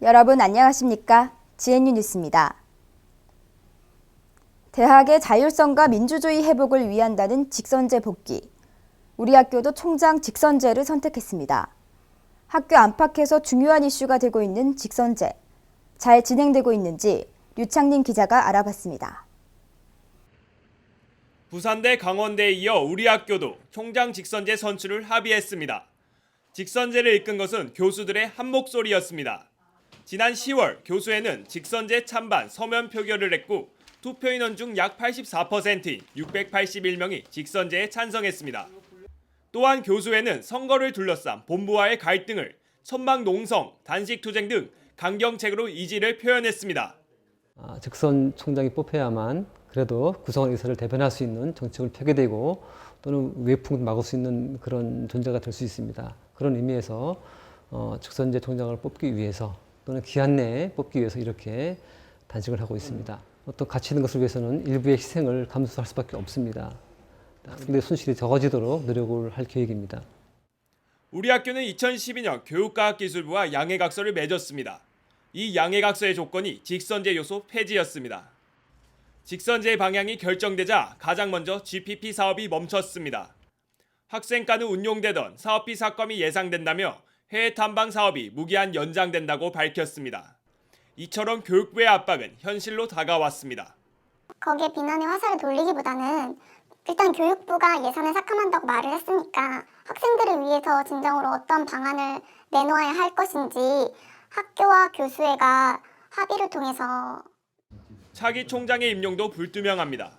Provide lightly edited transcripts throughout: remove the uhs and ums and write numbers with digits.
여러분 안녕하십니까? GNU 뉴스입니다. 대학의 자율성과 민주주의 회복을 위한다는 직선제 복귀. 우리 학교도 총장 직선제를 선택했습니다. 학교 안팎에서 중요한 이슈가 되고 있는 직선제. 잘 진행되고 있는지 류창린 기자가 알아봤습니다. 부산대 강원대에 이어 우리 학교도 총장 직선제 선출을 합의했습니다. 직선제를 이끈 것은 교수들의 한 목소리였습니다. 지난 10월 교수회는 직선제 찬반 서면 표결을 했고 투표 인원 중 약 84%인 681명이 직선제에 찬성했습니다. 또한 교수회는 선거를 둘러싼 본부와의 갈등을 천막 농성, 단식 투쟁 등 강경책으로 이지를 표현했습니다. 직선 총장이 뽑혀야만 그래도 구성원 의사를 대변할 수 있는 정책을 펴게 되고 또는 외풍을 막을 수 있는 그런 존재가 될 수 있습니다. 그런 의미에서 직선제 총장을 뽑기 위해서 또는 기한 내에 뽑기 위해서 이렇게 단식을 하고 있습니다. 어떤 가치 있는 것을 위해서는 일부의 희생을 감수할 수밖에 없습니다. 학생들의 손실이 적어지도록 노력을 할 계획입니다. 우리 학교는 2012년 교육과학기술부와 양해각서를 맺었습니다. 이 양해각서의 조건이 직선제 요소 폐지였습니다. 직선제의 방향이 결정되자 가장 먼저 GPP 사업이 멈췄습니다. 학생 간에 운용되던 사업비 삭감이 예상된다며 해외 탐방 사업이 무기한 연장된다고 밝혔습니다. 이처럼 교육부의 압박은 현실로 다가왔습니다. 거기에 비난의 화살을 돌리기보다는 일단 교육부가 예산을 삭감한다고 말을 했으니까 학생들을 위해서 진정으로 어떤 방안을 내놓아야 할 것인지 학교와 교수회가 합의를 통해서. 차기 총장의 임용도 불투명합니다.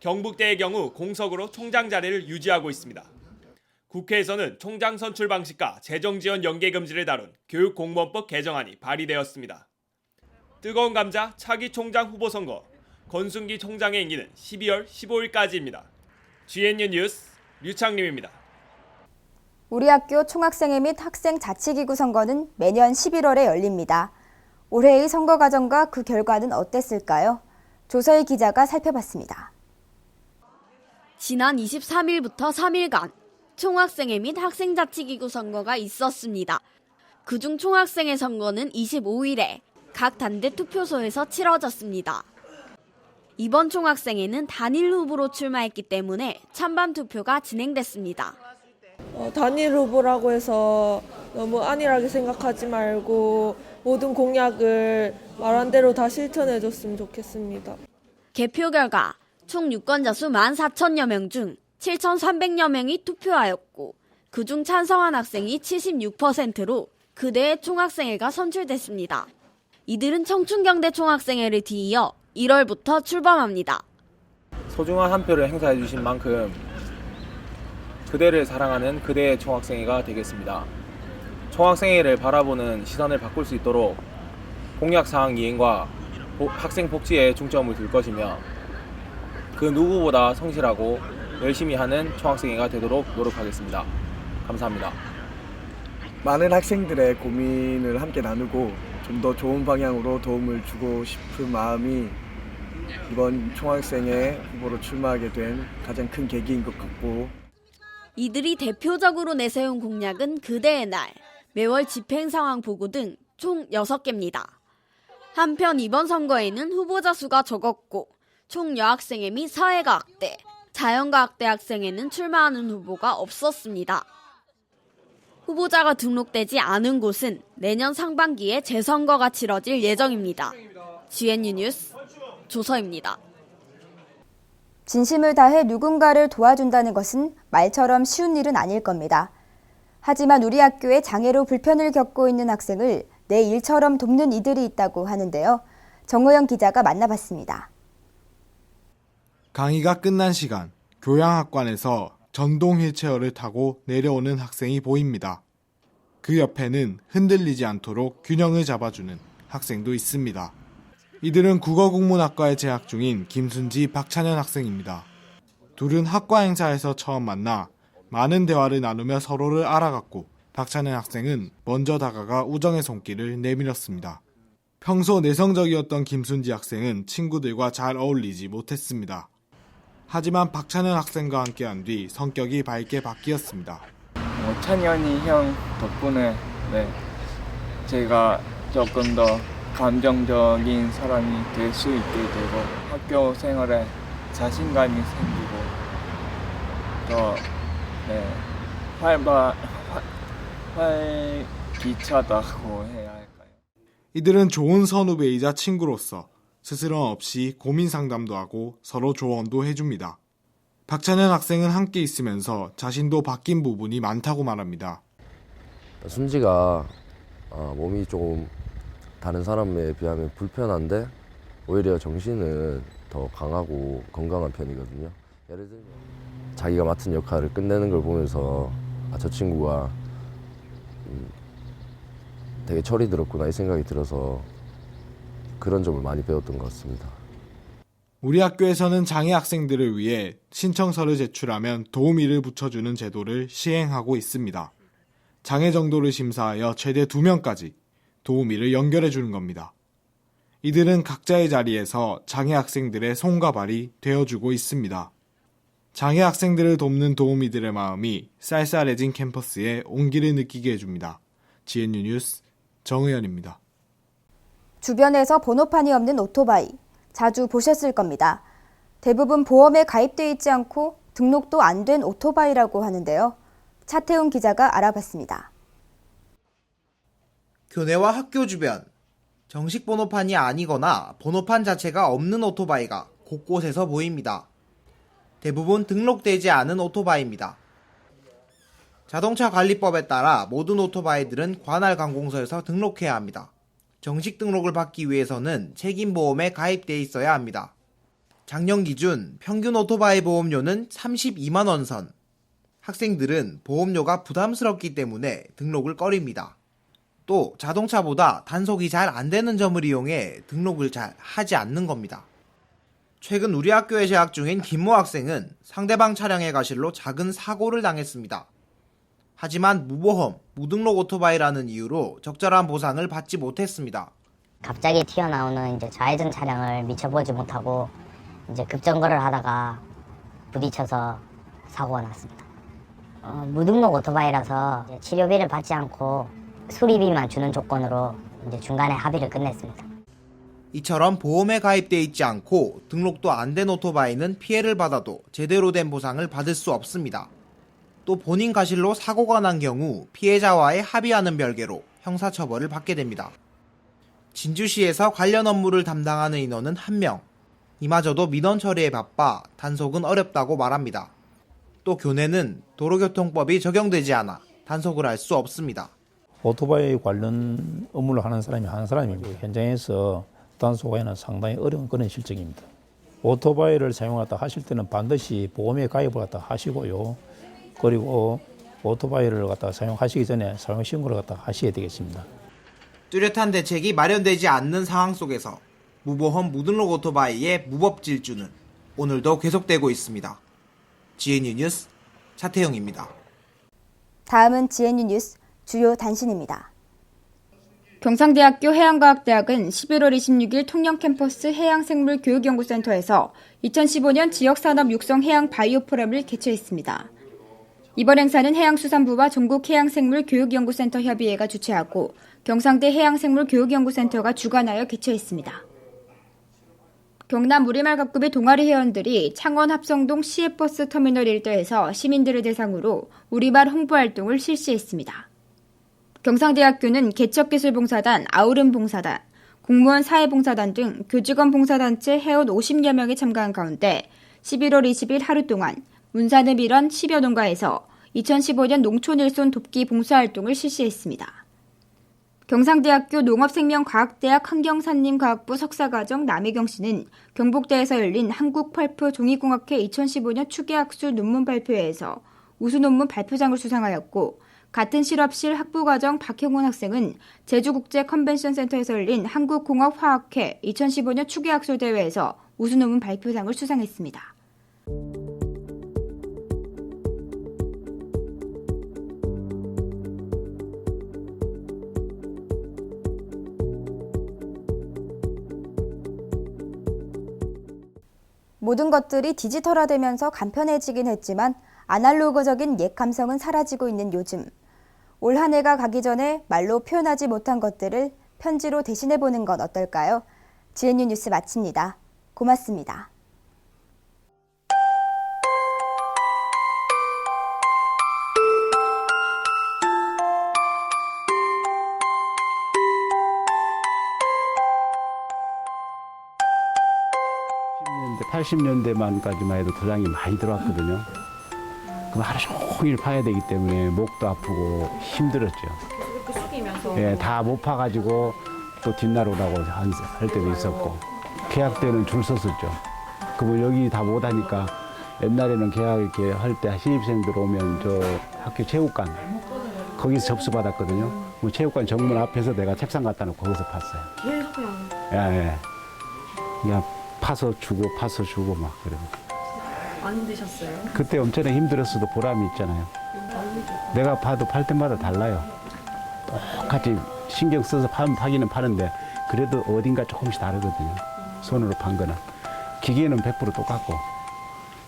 경북대의 경우 공석으로 총장 자리를 유지하고 있습니다. 국회에서는 총장 선출 방식과 재정지원 연계 금지를 다룬 교육공무원법 개정안이 발의되었습니다. 뜨거운 감자 차기 총장 후보 선거, 권순기 총장의 임기는 12월 15일까지입니다. GNU 뉴스 류창림입니다. 우리 학교 총학생회 및 학생 자치기구 선거는 매년 11월에 열립니다. 올해의 선거 과정과 그 결과는 어땠을까요? 조서희 기자가 살펴봤습니다. 지난 23일부터 3일간 총학생회 및 학생자치기구 선거가 있었습니다. 그중 총학생회 선거는 25일에 각 단대 투표소에서 치러졌습니다. 이번 총학생회는 단일 후보로 출마했기 때문에 찬반 투표가 진행됐습니다. 단일 후보라고 해서 너무 안일하게 생각하지 말고 모든 공약을 말한 대로 다 실천해줬으면 좋겠습니다. 개표 결과 총 유권자 수 14,000여 명 중 7,300여 명이 투표하였고 그중 찬성한 학생이 76%로 그대의 총학생회가 선출됐습니다. 이들은 청춘경대 총학생회를 뒤이어 1월부터 출범합니다. 소중한 한 표를 행사해 주신 만큼 그대를 사랑하는 그대의 총학생회가 되겠습니다. 총학생회를 바라보는 시선을 바꿀 수 있도록 공약사항 이행과 학생 복지에 중점을 둘 것이며 그 누구보다 성실하고 열심히 하는 총학생회가 되도록 노력하겠습니다. 감사합니다. 많은 학생들의 고민을 함께 나누고 좀 더 좋은 방향으로 도움을 주고 싶은 마음이 이번 총학생회 후보로 출마하게 된 가장 큰 계기인 것 같고, 이들이 대표적으로 내세운 공약은 그대의 날, 매월 집행 상황 보고 등 총 6개입니다. 한편 이번 선거에는 후보자 수가 적었고 총 여학생회 및 사회과학대, 자연과학대 학생회는 출마하는 후보가 없었습니다. 후보자가 등록되지 않은 곳은 내년 상반기에 재선거가 치러질 예정입니다. GNU 뉴스 조서입니다. 진심을 다해 누군가를 도와준다는 것은 말처럼 쉬운 일은 아닐 겁니다. 하지만 우리 학교에 장애로 불편을 겪고 있는 학생을 내 일처럼 돕는 이들이 있다고 하는데요. 정호영 기자가 만나봤습니다. 강의가 끝난 시간, 교양학관에서 전동 휠체어를 타고 내려오는 학생이 보입니다. 그 옆에는 흔들리지 않도록 균형을 잡아주는 학생도 있습니다. 이들은 국어국문학과에 재학 중인 김순지, 박찬현 학생입니다. 둘은 학과 행사에서 처음 만나 많은 대화를 나누며 서로를 알아갔고 박찬현 학생은 먼저 다가가 우정의 손길을 내밀었습니다. 평소 내성적이었던 김순지 학생은 친구들과 잘 어울리지 못했습니다. 하지만 박찬현 학생과 함께한 뒤 성격이 밝게 바뀌었습니다. 찬현이 형 덕분에 제가 조금 더 감정적인 사람이 될 수 있게 되고 학교 생활에 자신감이 생기고 더 활기차다고 해야 할까요? 이들은 좋은 선후배이자 친구로서 스스럼 없이 고민 상담도 하고 서로 조언도 해줍니다. 박찬현 학생은 함께 있으면서 자신도 바뀐 부분이 많다고 말합니다. 순지가 몸이 조금 다른 사람에 비하면 불편한데 오히려 정신은 더 강하고 건강한 편이거든요. 예를 들면 자기가 맡은 역할을 끝내는 걸 보면서 저 친구가 되게 철이 들었구나 이 생각이 들어서 그런 점을 많이 배웠던 것 같습니다. 우리 학교에서는 장애 학생들을 위해 신청서를 제출하면 도우미를 붙여주는 제도를 시행하고 있습니다. 장애 정도를 심사하여 최대 2명까지 도우미를 연결해 주는 겁니다. 이들은 각자의 자리에서 장애 학생들의 손과 발이 되어주고 있습니다. 장애 학생들을 돕는 도우미들의 마음이 쌀쌀해진 캠퍼스에 온기를 느끼게 해줍니다. GNU 뉴스 정의연입니다. 주변에서 번호판이 없는 오토바이 자주 보셨을 겁니다. 대부분 보험에 가입되어 있지 않고 등록도 안 된 오토바이라고 하는데요. 차태훈 기자가 알아봤습니다. 교내와 학교 주변, 정식 번호판이 아니거나 번호판 자체가 없는 오토바이가 곳곳에서 보입니다. 대부분 등록되지 않은 오토바이입니다. 자동차 관리법에 따라 모든 오토바이들은 관할 관공서에서 등록해야 합니다. 정식 등록을 받기 위해서는 책임보험에 가입되어 있어야 합니다. 작년 기준 평균 오토바이 보험료는 32만 원 선. 학생들은 보험료가 부담스럽기 때문에 등록을 꺼립니다. 또 자동차보다 단속이 잘 안 되는 점을 이용해 등록을 잘 하지 않는 겁니다. 최근 우리 학교에 재학 중인 김모 학생은 상대방 차량의 과실로 작은 사고를 당했습니다. 하지만 무보험, 무등록 오토바이라는 이유로 적절한 보상을 받지 못했습니다. 갑자기 튀어나오는 좌회전 차량을 미처 보지 못하고 급정거를 하다가 부딪혀서 사고가 났습니다. 무등록 오토바이라서 치료비를 받지 않고 수리비만 주는 조건으로 중간에 합의를 끝냈습니다. 이처럼 보험에 가입되어 있지 않고 등록도 안 된 오토바이는 피해를 받아도 제대로 된 보상을 받을 수 없습니다. 또 본인 과실로 사고가 난 경우 피해자와의 합의하는 별개로 형사처벌을 받게 됩니다. 진주시에서 관련 업무를 담당하는 인원은 1명. 이마저도 민원 처리에 바빠 단속은 어렵다고 말합니다. 또 교내는 도로교통법이 적용되지 않아 단속을 할 수 없습니다. 오토바이 관련 업무를 하는 사람이 한 사람입니다. 현장에서 단속하기는 상당히 어려운 그런 실정입니다. 오토바이를 사용하다 하실 때는 반드시 보험에 가입을 갖다 하시고요. 그리고 오토바이를 갖다 사용하시기 전에 사용 신고를 갖다 하셔야 되겠습니다. 뚜렷한 대책이 마련되지 않는 상황 속에서 무보험 무등록 오토바이의 무법 질주는 오늘도 계속되고 있습니다. GNU 뉴스 차태영입니다. 다음은 GNU 뉴스 주요 단신입니다. 경상대학교 해양과학대학은 11월 26일 통영캠퍼스 해양생물교육연구센터에서 2015년 지역산업 육성 해양 바이오 포럼을 개최했습니다. 이번 행사는 해양수산부와 전국해양생물교육연구센터 협의회가 주최하고 경상대 해양생물교육연구센터가 주관하여 개최했습니다. 경남 우리말갑급의 동아리 회원들이 창원 합성동 시외버스 터미널 일대에서 시민들을 대상으로 우리말 홍보활동을 실시했습니다. 경상대학교는 개척기술봉사단, 아우른봉사단, 공무원 사회봉사단 등 교직원 봉사단체 회원 50여 명이 참가한 가운데 11월 20일 하루 동안 문산읍 일원 10여 농가에서 2015년 농촌일손 돕기 봉사활동을 실시했습니다. 경상대학교 농업생명과학대학 환경산림과학부 석사과정 남희경 씨는 경북대에서 열린 한국펄프 종이공학회 2015년 추계학술 논문 발표회에서 우수 논문 발표장을 수상하였고 같은 실업실 학부과정 박형훈 학생은 제주국제 컨벤션 센터에서 열린 한국공업화학회 2015년 추계학술 대회에서 우수 논문 발표장을 수상했습니다. 모든 것들이 디지털화되면서 간편해지긴 했지만 아날로그적인 옛 감성은 사라지고 있는 요즘. 올 한 해가 가기 전에 말로 표현하지 못한 것들을 편지로 대신해보는 건 어떨까요? GNU 뉴스 마칩니다. 고맙습니다. 십 80년대만까지만 해도 도장이 많이 들어왔거든요. 그럼 하루 종일 파야 되기 때문에 목도 아프고 힘들었죠. 이렇게 숙이면서. 예, 다 못 파가지고 또 뒷날 오라고 할 때도 있었고 계약 때는 줄 섰었죠. 그럼 여기 다 못 하니까 옛날에는 계약 이렇게 할 때 신입생들 오면 저 학교 체육관 거기서 접수 받았거든요. 뭐 체육관 정문 앞에서 내가 책상 갖다 놓고 거기서 팠어요. 계속 그냥. 예. 그냥 파서 주고 막 그러고. 안 힘드셨어요? 그때 엄청나게 힘들었어도 보람이 있잖아요. 내가 봐도 팔 때마다 달라요. 똑같이 신경 써서 파기는 파는데 그래도 어딘가 조금씩 다르거든요. 손으로 판 거는. 기계는 100% 똑같고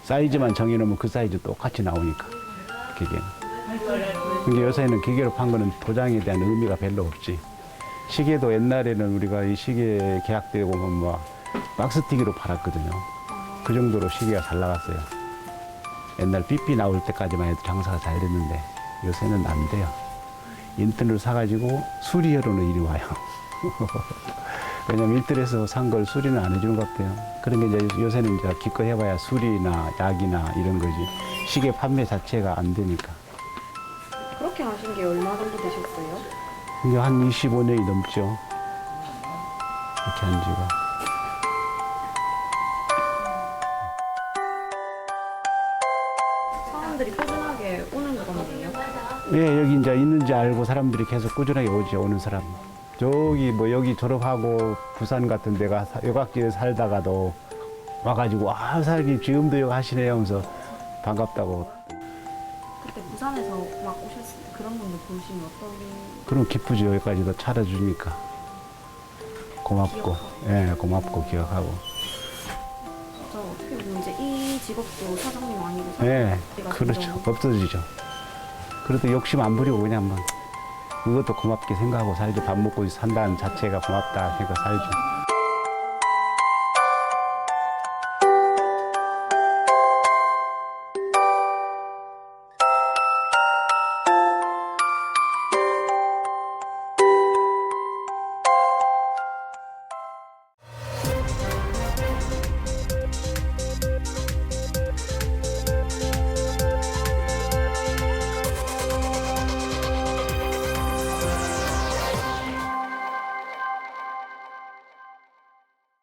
사이즈만 정해놓으면 그 사이즈 똑같이 나오니까 기계는. 근데 요새는 기계로 판 거는 도장에 대한 의미가 별로 없지. 시계도 옛날에는 우리가 이 시계 계약되고 보면 뭐 박스티기로 팔았거든요. 그 정도로 시계가 잘 나갔어요. 옛날 삐삐 나올 때까지만 해도 장사가 잘 됐는데 요새는 안 돼요. 인터넷으로 사가지고 수리하러는 일이 와요. 왜냐면 인터넷에서 산 걸 수리는 안 해주는 것 같아요. 그런 게 이제 요새는 이제 기껏 해봐야 수리나 약이나 이런 거지. 시계 판매 자체가 안 되니까. 그렇게 하신 게 얼마 정도 되셨어요? 이제 한 25년이 넘죠. 이렇게 한 지가. 사람들이 꾸준하게 오는 것 같네요. 예, 여기 이제 있는지 알고 사람들이 계속 꾸준하게 오죠, 오는 사람. 저기 뭐 여기 졸업하고 부산 같은 데가 여각지에 살다가도 와가지고 아, 사장님 지금도 여기 하시네요 하면서 반갑다고. 그때 부산에서 막 오셨을 때 그런 분들 보시면 어떤? 그럼 기쁘죠, 여기까지도 찾아주니까. 고맙고, 예, 고맙고 기억하고. 진짜 어떻게 보면 이제 이 직업도 사장님 아니고 예, 사장님 그렇죠. 없어지죠. 그래도 욕심 안 부리고 그냥 뭐 그것도 고맙게 생각하고 살죠. 밥 먹고 산다는 자체가 고맙다 생각 살죠.